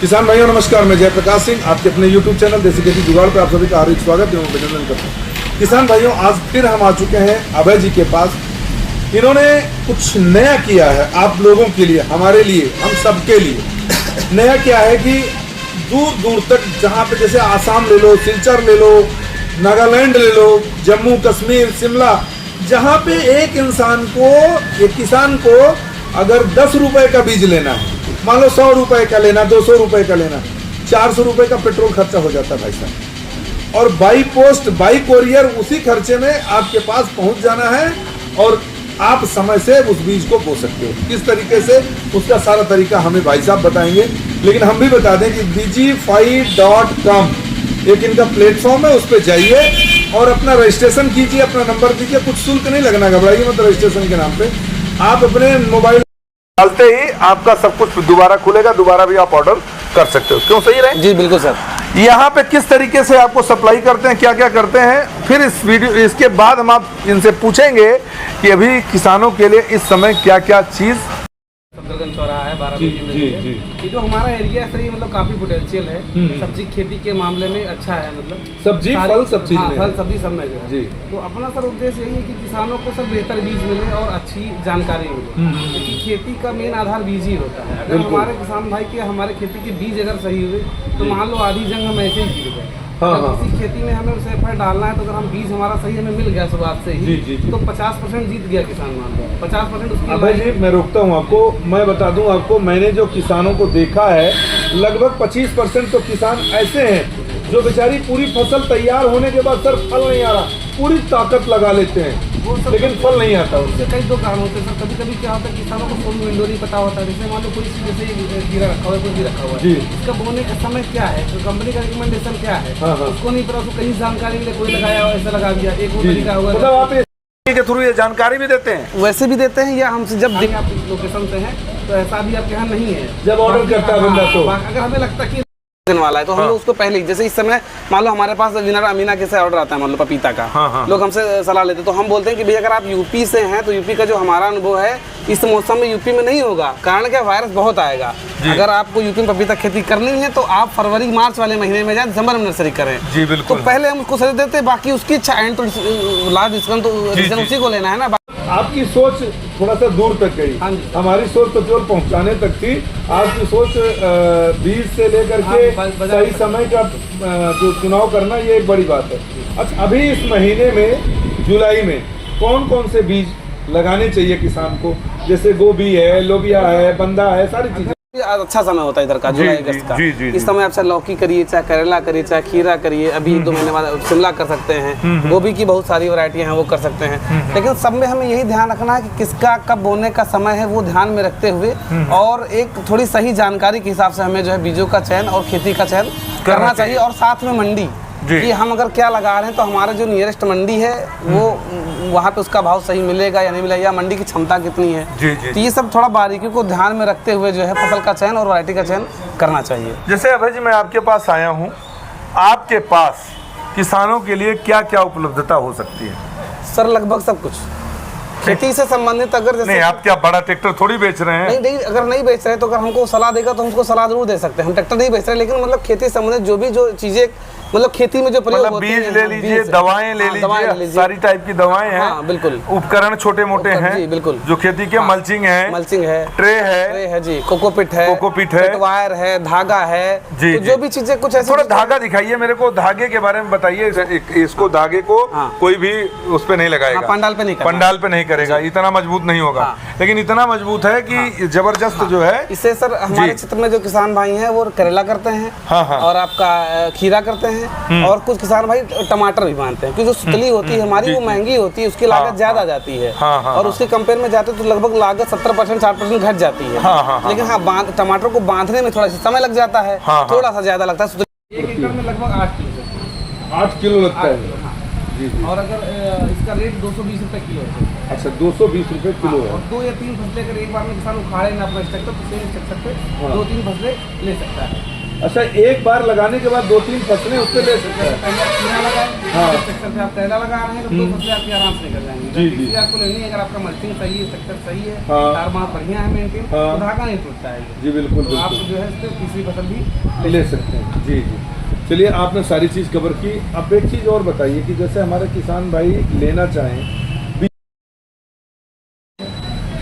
किसान भाइयों नमस्कार, मैं जयप्रकाश सिंह आपके अपने YouTube चैनल देसी खेती जुगाड़ पर आप सभी का हार्दिक स्वागत एवं अभिनंदन करता हूँ। किसान भाइयों, आज फिर हम आ चुके हैं अभय जी के पास। इन्होंने कुछ नया किया है आप लोगों के लिए, हमारे लिए, हम सबके लिए। नया क्या है कि दूर दूर तक, जहाँ पे जैसे आसाम ले लो, सिलचर ले लो, नागालैंड ले लो, जम्मू कश्मीर, शिमला, जहाँ पे एक इंसान को, एक किसान को अगर 10 रुपए का बीज लेना है, मान लो 100 रुपए का लेना, 200 रुपए का लेना, 400 रुपए का पेट्रोल खर्चा हो जाता है भाई साहब। और बाई पोस्ट, बाई कोरियर उसी खर्चे में आपके पास पहुंच जाना है और आप समय से उस बीज को बो सकते हो। किस तरीके से, उसका सारा तरीका हमें भाई साहब बताएंगे। लेकिन हम भी बता दें कि digify.com एक इनका प्लेटफॉर्म है, उस पर जाइए और अपना रजिस्ट्रेशन कीजिए, अपना नंबर दीजिए। कुछ शुल्क नहीं लगना, घबराइए मत। रजिस्ट्रेशन के नाम पे आप अपने मोबाइल डालते ही आपका सब कुछ दोबारा खुलेगा, दोबारा भी आप ऑर्डर कर सकते हो। क्यों, सही रहे? जी बिल्कुल सर। यहाँ पे किस तरीके से आपको सप्लाई करते हैं, क्या क्या करते हैं, फिर इस वीडियो, इसके बाद हम आप इनसे पूछेंगे कि अभी किसानों के लिए इस समय क्या क्या चीज। सफदरगंज चौराहा है 12 बजे। ये जो हमारा एरिया है, मतलब काफी पोटेंशियल है। सब्जी खेती के मामले में अच्छा है, मतलब सब्जी फल सब चीज में, फल सब्जी सब में जो है जी। तो अपना सर उद्देश्य यही है कि किसानों को सब बेहतर बीज मिले और अच्छी जानकारी मिले, क्योंकि खेती का मेन आधार बीज ही होता है। अगर हमारे किसान भाई के, हमारे खेती के बीज अगर सही हुए तो मान लो आधी जंग हम ऐसे ही जीत गए। किसी खेती में हमें उसे एफर्ट डालना है तो अगर हम बीज हमारा सही हमें मिल गया शुरुआत से ही, तो 50% जीत गया किसान, मान लो 50% उसकी। अभय जी, मैं रोकता हूँ आपको, मैं बता दूं आपको, मैंने जो किसानों को देखा है, लगभग 25% तो किसान ऐसे हैं जो बेचारी पूरी फसल तैयार होने के बाद सर फल नहीं आ रहा, पूरी ताकत लगा लेते हैं लेकिन फल नहीं आता। उसके कई दो कारण होते हैं सर। कभी कभी क्या होता है, किसानों को फोन विंडो नहीं पता होता है। जैसे मान लो कोई चीज, जैसे कीड़ा रखा हुआ है, कुछ भी रखा हुआ है, इसका बोने का समय क्या है, तो कंपनी का रिकमेंडेशन क्या है, उसको नहीं पता। उसको कहीं जानकारी मिले, कोई लगाया हुआ ऐसा लगा दिया, एक वो तरीका हुआ। मतलब आप के थ्रू ये जानकारी भी देते हैं? वैसे भी देते हैं, या हमसे जब आप लोकेशन पे हैं तो ऐसा भी आपके यहाँ नहीं है। जब ऑर्डर करता है बंदा, तो अगर हमें लगता है कि वाला है तो हम लोग उसको पहले ही, जैसे इस समय मान लो हमारे पास विनर अमीना के से ऑर्डर आता है, मान लो पपीता का, लोग हमसे सलाह लेते हैं तो हम बोलते हैं कि भैया अगर आप यूपी से हैं तो यूपी का जो हमारा अनुभव है इस मौसम में यूपी में नहीं होगा। कारण क्या, वायरस बहुत आएगा। अगर आपको यूपी में पपीता खेती करनी है तो आप फरवरी मार्च वाले महीने में जाए, दिसंबर में नर्सरी करें। जी बिल्कुल। तो पहले हम उसको सजेस्ट देते हैं, बाकी उसकी इच्छा एंड तो लास्ट डिस्काउंट तो उसी को लेना है ना। आपकी सोच थोड़ा सा दूर तक गई, हमारी सोच तो केवल पहुंचाने तक थी। आपकी सोच बीज से लेकर के सही समय का जो चुनाव करना, ये एक बड़ी बात है। अच्छा, अभी इस महीने में जुलाई में कौन कौन से बीज लगाने चाहिए किसान को? जैसे गोभी है, लोबिया है, बंदा है, सारी चीजें। अच्छा समय होता है इधर का, जुलाई अगस्त का। इस समय आप चाहे लौकी करिए, चाहे करेला करिए, चाहे खीरा करिए, अभी 2 महीने बाद शिमला कर सकते हैं। गोभी की बहुत सारी वैरायटियां हैं, वो कर सकते हैं। लेकिन सब में हमें यही ध्यान रखना है कि किसका कब बोने का समय है, वो ध्यान में रखते हुए और एक थोड़ी सही जानकारी के हिसाब से हमें जो है बीजों का चयन और खेती का चयन करना चाहिए। और साथ में मंडी कि हम अगर क्या लगा रहे हैं तो हमारा जो नियरेस्ट मंडी है वो वहाँ पे उसका भाव सही मिलेगा या नहीं मिलेगा, या मंडी की क्षमता कितनी है। तो ये सब थोड़ा बारीकियों को ध्यान में रखते हुए जो है फसल का चयन और वैरायटी का चयन करना चाहिए। जैसे अभय जी, मैं आपके पास आया हूँ, आपके पास किसानों के लिए क्या क्या उपलब्धता हो सकती है? सर लगभग सब कुछ खेती से संबंधित। अगर जैसे नहीं, आप क्या बड़ा ट्रैक्टर थोड़ी बेच रहे हैं? नहीं, अगर नहीं बेच रहे तो अगर हमको सलाह देगा तो हम उसको सलाह जरूर दे सकते हैं। हम ट्रैक्टर नहीं बेच रहे, लेकिन मतलब खेती से संबंधित जो चीजें, मतलब खेती में जो प्रयोग होती है, बीज ले लीजिए, दवाएं ले लीजिए, सारी टाइप की दवाएं हैं, बिल्कुल। उपकरण छोटे मोटे हैं, जी बिल्कुल, जो खेती के मल्चिंग है, ट्रे है जी, कोकोपिट है, वायर है, धागा है, तो जो भी चीजें कुछ ऐसे। थोड़ा धागा दिखाइए मेरे को, धागे के बारे में बताइए। इसको धागे को कोई भी उस पे नहीं लगाएगा, पंडाल पे नहीं करेगा, इतना मजबूत नहीं होगा, लेकिन इतना मजबूत है कि जबरदस्त जो है। इससे सर हमारे क्षेत्र में जो किसान भाई हैं वो करेला करते हैं और आपका खीरा करते हैं, और कुछ किसान भाई टमाटर भी मानते हैं, क्योंकि जो सुतली होती है हमारी वो महंगी होती है, उसकी लागत ज्यादा जाती है, और उसके कंपेयर में जाते तो लगभग लागत 70% 60% घट जाती है। लेकिन टमाटर को बांधने में थोड़ा सा समय लग जाता है, थोड़ा सा ज्यादा लगता है। 1 एकड़ में लगभग 8 किलो लगता है। और अगर इसका रेट 220 रुपए किलो है। अच्छा, 220 रुपए किलो है। और 2 या 3 फसलें अगर एक बार में किसान उखाड़े ना अपना स्ट्रक्चर, तो सेम स्ट्रक्चर पे 2-3 फसलें ले सकता है। अच्छा, एक बार लगाने के बाद 2-3 फसलें उससे ले सकते हैं। पहले आप खीरा लगाएं, हाँ। स्ट्रक्चर पे आप करेला लगा रहे हैं तो 2 फसलें आपकी आराम से निकल जाएंगी। जी, जी। तीसरी आपको लेनी है, अगर आपका मल्चिंग सही है, स्ट्रक्चर सही है, हाँ। तार बांध बढ़िया है मेंटेन, हाँ। तो धागा नहीं टूटता है। जी बिल्कुल तो आप बिल्कुल जो है इस पे तीसरी फसल भी ले सकते हैं। जी जी, चलिए आपने सारी चीज़ कवर की। अब एक चीज़ और बताइए कि जैसे हमारे किसान भाई लेना चाहें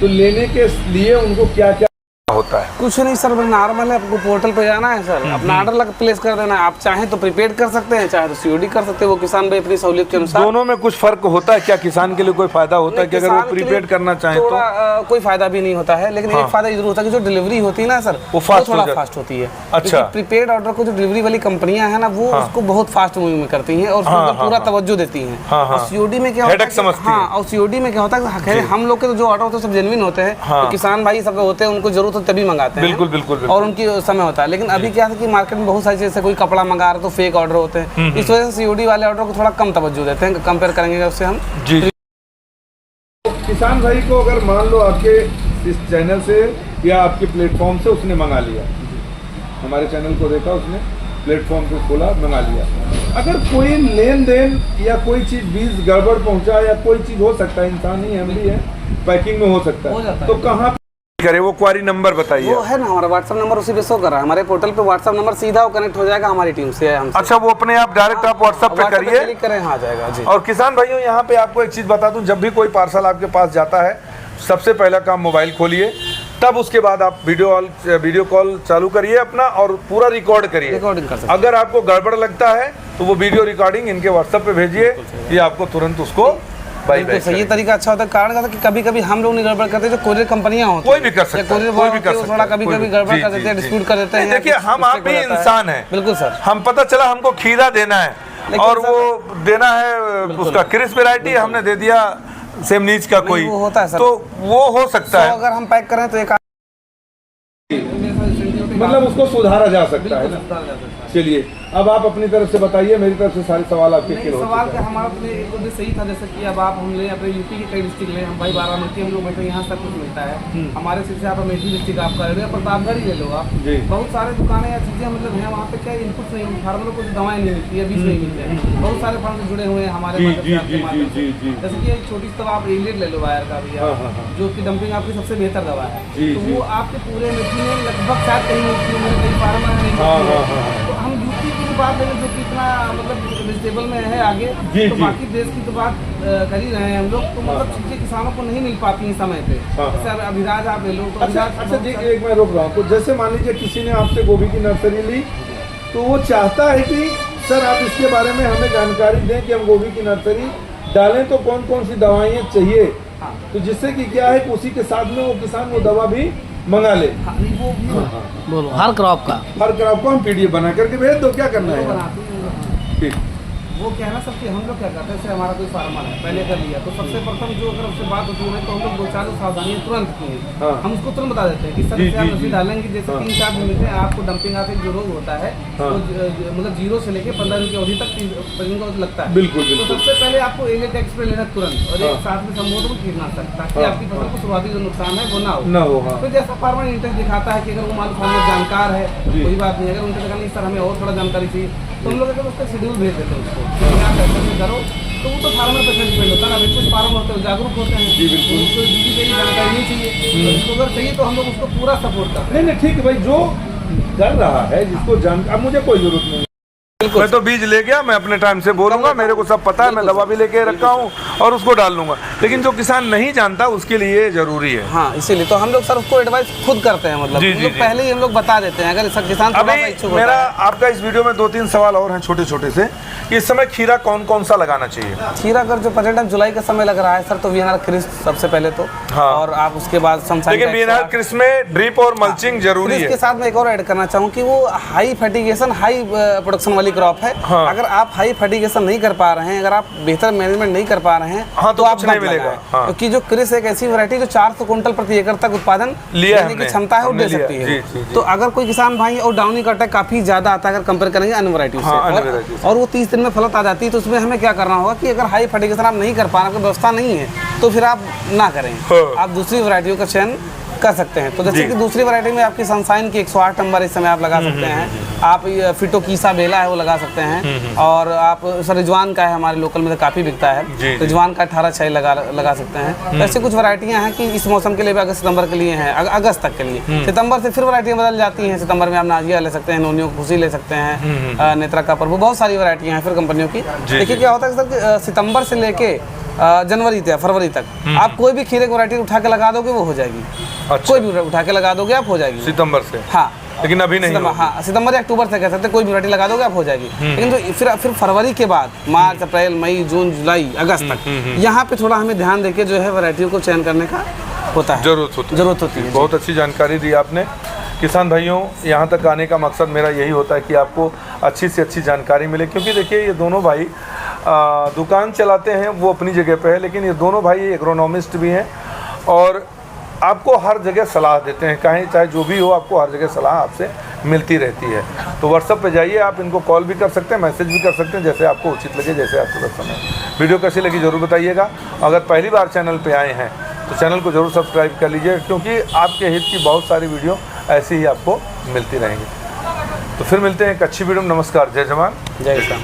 तो लेने के लिए उनको क्या क्या होता है? कुछ नहीं सर, नॉर्मल है, आपको पोर्टल पे जाना है सर, अपना ऑर्डर प्लेस कर देना है। आप चाहें तो प्रीपेड कर सकते हैं, चाहे तो सीओडी कर सकते हैं, वो किसान भाई अपनी सहूलियत के अनुसार। दोनों में कुछ फर्क होता है क्या? किसान के लिए कोई फायदा होता है कि अगर वो किसान के लिए प्रीपेड करना चाहें तो? थोड़ा कोई फायदा भी नहीं होता है, लेकिन हाँ। एक फायदा जरूर होता है कि जो डिलीवरी होती है ना सर, वो फास्ट थोड़ा हो जाती है। फास्ट होती है। अच्छा। प्रीपेड ऑर्डर को जो डिलीवरी वाली कंपनियां हैं ना, वो उसको बहुत फास्ट मूविंग में करती हैं और उसको हाँ, पूरा हाँ। तवज्जो देती हैं। हाँ, हाँ। और सीओडी में क्या होता हेडेक समझती है? हैं। हाँ, और सीओडी में क्या होता है कि हम लोग के तो जो ऑर्डर होते हैं सब जेन्युइन होते हैं, हाँ। तो किसान भाई सब होते हैं, उनको जरूरत हो तभी मंगाते हैं। बिल्कुल बिल्कुल बिल्कुल। और उनकी समय होता है। लेकिन अभी क्या है कि मार्केट में बहुत सारी चीज़, जैसे कोई कपड़ा मंगा रहे तो फेक ऑर्डर होते हैं, इस वजह से सीओडी वाले ऑर्डर को थोड़ा कम तवज्जो देते हैं कंपेयर करेंगे उससे हम। जी। किसान भाई को अगर मान लो आपके इस चैनल से या आपके प्लेटफॉर्म से उसने मंगा लिया, हमारे चैनल को देखा उसने, प्लेटफॉर्म पे खोला, मंगा लिया, अगर कोई लेन देन या कोई चीज़ बीज गड़बड़ पहुंचा या कोई चीज़ हो सकता है, इंसान ही हम भी है, पैकिंग में हो सकता हो है, जाता तो है। कहाँ करे? वो क्वारी नंबर बताइए। वो है ना हमारा व्हाट्सएप नंबर, उसी पे शो कर रहा है हमारे पोर्टल पे। व्हाट्सएप नंबर सीधा वो कनेक्ट हो जाएगा हमारी टीम से, हमसे। अच्छा, वो अपने आप डायरेक्ट आप व्हाट्सएप पे करिए, क्लिक करें, हाँ, आ जाएगा जी। और किसान भाइयों यहाँ पे आपको एक चीज़ बता दूं, जब भी कोई पार्सल आपके पास जाता है, सबसे पहला काम मोबाइल खोलिए, तब उसके बाद आप वीडियो कॉल चालू करिए अपना और पूरा रिकॉर्ड करिए। रिकॉर्डिंग कर सकते हैं। अगर आपको गड़बड़ लगता है तो वो वीडियो रिकॉर्डिंग इनके व्हाट्सएप पे भेजिए, ये आपको तुरंत उसको बाई बिल्कुल सही, ये तरीका अच्छा होता है। कारण क्या था कि कभी कभी हम लोग नहीं गड़बड़ करते, जो कोरियर कंपनियां होती कोई भी कर सकता है, कोरियर कोई भी कर सकता थोड़ा है, कभी कोई कभी भी। गड़बड़ जी, कर देते हैं, जी, डिस्प्यूट जी। कर देते हैं। देखिए, कुछ हम आप mistake भी हो जाता है। इंसान हैं। बिल्कुल सर। हम पता चला हमको खीरा देना है और सर- वो देना है उसका क्रिस्प वैरायटी, हमने दे दिया सेम नीच का कोई, वो होता है सर। तो वो हो सकता है, अगर हम पैक करें तो एक मतलब उसको सुधारा जा सकता है ना। चलिए, अब आप अपनी तरफ से बताइए, मेरी तरफ से सारे सवाल आपके क्लियर हो सवाल चुके का हैं। हमारा अपने एक उद्देश्य सही था, जैसे कि अब आप हम ले अपने यूपी की कई डिस्ट्रिक्ट ले, हम भाई बाराबंकी हम लोग बैठे, यहाँ सब कुछ मिलता है। हमारे सिर से आप अमेठी डिस्ट्रिक्ट आप कर रहे हो, प्रतापगढ़ ही ले लो आप, जी। बहुत सारे दुकानें या चीजें मतलब हैं वहाँ पे, क्या इनपुट नहीं, फार्मर को दवाएं नहीं मिलती है, बीज नहीं मिलते हैं। बहुत सारे फार्म जुड़े हुए हैं हमारे जी, मदद जी, से, आपके जी, माध्यम जी, से। जी। जैसे कि एक छोटी सी दवा आप एलियट ले लो वायर का भी, हाँ, हाँ, हाँ। जो कि डंपिंग आपकी सबसे बेहतर दवा है, जी, तो जी। वो आपके पूरे अमेठी में लगभग शायद कहीं मिलती है, मेरे कई फार्म नहीं हाँ, मिलती है। हाँ, हाँ। तो हम यूपी की बात करें जो कि इतना मतलब वेजिटेबल में है आगे, जी, तो जी। बाकी देश की तो बात कर ही रहे हैं हम लोग, तो मतलब चीजें किसानों को नहीं मिल पाती हैं समय पे। हाँ। जैसे अब अभिराज आप ले लो, तो अच्छा अभिराज अच्छा जी, एक मैं रोक रहा हूँ, तो जैसे मान लीजिए किसी ने आपसे गोभी की नर्सरी ली, तो वो चाहता है कि सर आप इसके बारे में हमें जानकारी दें कि हम गोभी की नर्सरी डालें तो कौन कौन सी दवाइयाँ चाहिए, हाँ। तो जिससे कि क्या है कि उसी के साथ में वो किसान वो दवा भी मंगा ले। हाँ, वो भी बोलो हर क्रॉप का। हर क्रॉप को हम पीडीएफ बना करके भेज दो, क्या करना वो है? बनाते हैं। ठीक। वो क्या है ना सर कि हम लोग क्या करते हैं, जैसे हमारा कोई फार्मर है पहले कर लिया, तो सबसे प्रथम जो अगर उससे बात होती है तो हम लोग 2-4 सावधानियां तुरंत की हैं। हाँ। हम उसको तुरंत बता देते हैं कि सर जी, इसे आप जी, नर्सरी जी। डालेंगे, जैसे हाँ। 3-4 दिन में आपको डंपिंग आते जो रोग होता है, हाँ। तो मतलब 0 से लेके 15 दिन की अवधि तक को लगता है। बिल्कुल, बिल्कुल। तो सबसे पहले आपको एलियट एक्सप्रे लेना तुरंत, और एक हाँ। साथ में संबोधन कीटनाशक, ताकि हाँ, आपकी फसल हाँ। को शुरुआती जो नुकसान है वो ना हो। ना हो, हाँ। तो जैसा फार्मर इंटरेस्ट दिखाता है कि अगर वो मान फार्मर जानकार है, जी। कोई बात नहीं, अगर उनके लगा नहीं सर हमें और थोड़ा जानकारी चाहिए, तो हम लोग अगर उसका शेड्यूल भेज देते हैं उसको कि आप ऐसे करो, तो वो तो फार्मर पर डिपेंड होता है। अभी कुछ फार्मर होते हैं जागरूक होते हैं, जी, बिल्कुल। उनको बीजी की जानकारी नहीं चाहिए, तो उसको अगर चाहिए तो हम लोग उसको पूरा सपोर्ट करते हैं। नहीं नहीं, ठीक है भाई, जो कर रहा है जिसको जान, अब मुझे कोई जरूरत नहीं, मैं तो बीज ले गया, मैं अपने टाइम से बोलूंगा, मेरे को सब पता है, मैं दवा भी लेके रखा हूँ और उसको डाल लूंगा। लेकिन जो किसान नहीं जानता उसके लिए जरूरी है। हाँ, इसीलिए तो हम लोग सर उसको एडवाइस खुद करते हैं, मतलब जी, हम जी, लोग जी। पहले ही हम लोग बता देते हैं, अगर किसान थोड़ा सा इच्छुक अभी होता मेरा है। आपका इस वीडियो में 2-3 सवाल और हैं छोटे छोटे से, कि इस समय खीरा कौन कौन सा लगाना चाहिए? खीरा अगर जो प्रेजेंट जुलाई का समय लग रहा है सर, तो वीएनआर क्रिस्प सबसे पहले तो, हाँ। और आप उसके बाद लेकिन वीएनआर क्रिस्प में ड्रिप और मल्चिंग जरूरी इसके है। साथ मैं एक और ऐड करना चाहूँ कि वो हाई फर्टिगेशन हाई प्रोडक्शन वाली क्रॉप है। हाँ। अगर आप हाई फर्टिगेशन नहीं कर पा रहे हैं, अगर आप बेहतर मैनेजमेंट नहीं कर पा रहे हैं, हाँ, तो आप कुछ नहीं मत मिलेगा। लगाएं। हाँ। क्योंकि जो क्रिस एक ऐसी वैरायटी जो 400 क्विंटल प्रति एकड़ तक उत्पादन लिया देने की हमने, क्षमता है, वो हमने दे लिया। सकती जी, है। जी, जी। तो अगर कोई किसान भाई, और डाउनी का अटैक काफी ज्यादा आता है अगर कंपेयर करेंगे अन्य वैरायटी हाँ, अन्य से, variety से। और वो 30 दिन में फलत आ जाती है, तो उसमें हमें क्या करना होगा कि अगर हाई फर्टिगेशन आप नहीं कर पा रहे, व्यवस्था नहीं है, तो फिर आप ना करें, हाँ। आप दूसरी वैरायटियों का चयन कर सकते हैं। तो जैसे जी। कि दूसरी वैरायटी में आपकी सनशाइन की 108 नंबर इस समय आप लगा सकते हैं, आप फिटो कीसा बेला है वो लगा सकते हैं, और आप सर रिजवान का है, हमारे लोकल में तो काफ़ी बिकता है, रिजवान का 18 लगा सकते हैं। तो ऐसे कुछ वैरायटियाँ हैं कि इस मौसम के लिए भी, अगस्त सितंबर के लिए हैं, अगस्त तक के लिए। सितंबर से फिर वैरायटियाँ बदल जाती हैं। सितंबर में आप नाजिया ले सकते हैं, नोनियो खुशी ले सकते हैं, नेत्रा का प्रभु, बहुत सारी वैरायटियाँ हैं फिर कंपनियों की। देखिए क्या होता है सर, सितंबर से लेके जनवरी तक, फरवरी तक आप कोई भी खीरे की वैरायटी उठा के लगा दोगे वो हो जाएगी। कोई भी उठा के लगा दोगे आप, हो जाएगी सितंबर से। हाँ, लेकिन अभी नहीं। हाँ, सितंबर या अक्टूबर से कह सकते हैं, कोई भी वैरायटी लगा दोगे आप, हो जाएगी। लेकिन जो फिर फरवरी के बाद मार्च, अप्रैल, मई, जून, जुलाई, अगस्त तक, यहाँ पे थोड़ा हमें ध्यान देके जो है वैरायटियों को चयन करने का होता है, जरूरत होती है। बहुत अच्छी जानकारी दी आपने। किसान भाइयों, यहाँ तक आने का मकसद मेरा यही होता है कि आपको अच्छी से अच्छी जानकारी मिले, क्योंकि देखिए ये दोनों भाई दुकान चलाते हैं, वो अपनी जगह पे है, लेकिन ये दोनों भाई एग्रोनॉमिस्ट भी हैं और आपको हर जगह सलाह देते हैं, कहीं चाहे जो भी हो, आपको हर जगह सलाह आपसे मिलती रहती है। तो व्हाट्सएप पे जाइए, आप इनको कॉल भी कर सकते हैं, मैसेज भी कर सकते हैं, जैसे आपको उचित लगे, जैसे आपको पसंद है। वीडियो कैसी लगी ज़रूर बताइएगा। अगर पहली बार चैनल पे आए हैं तो चैनल को ज़रूर सब्सक्राइब कर लीजिए, क्योंकि आपके हित की बहुत सारी वीडियो ऐसी ही आपको मिलती रहेंगी। तो फिर मिलते हैं एक अच्छी वीडियो में। नमस्कार, जय जवान, जय किसान।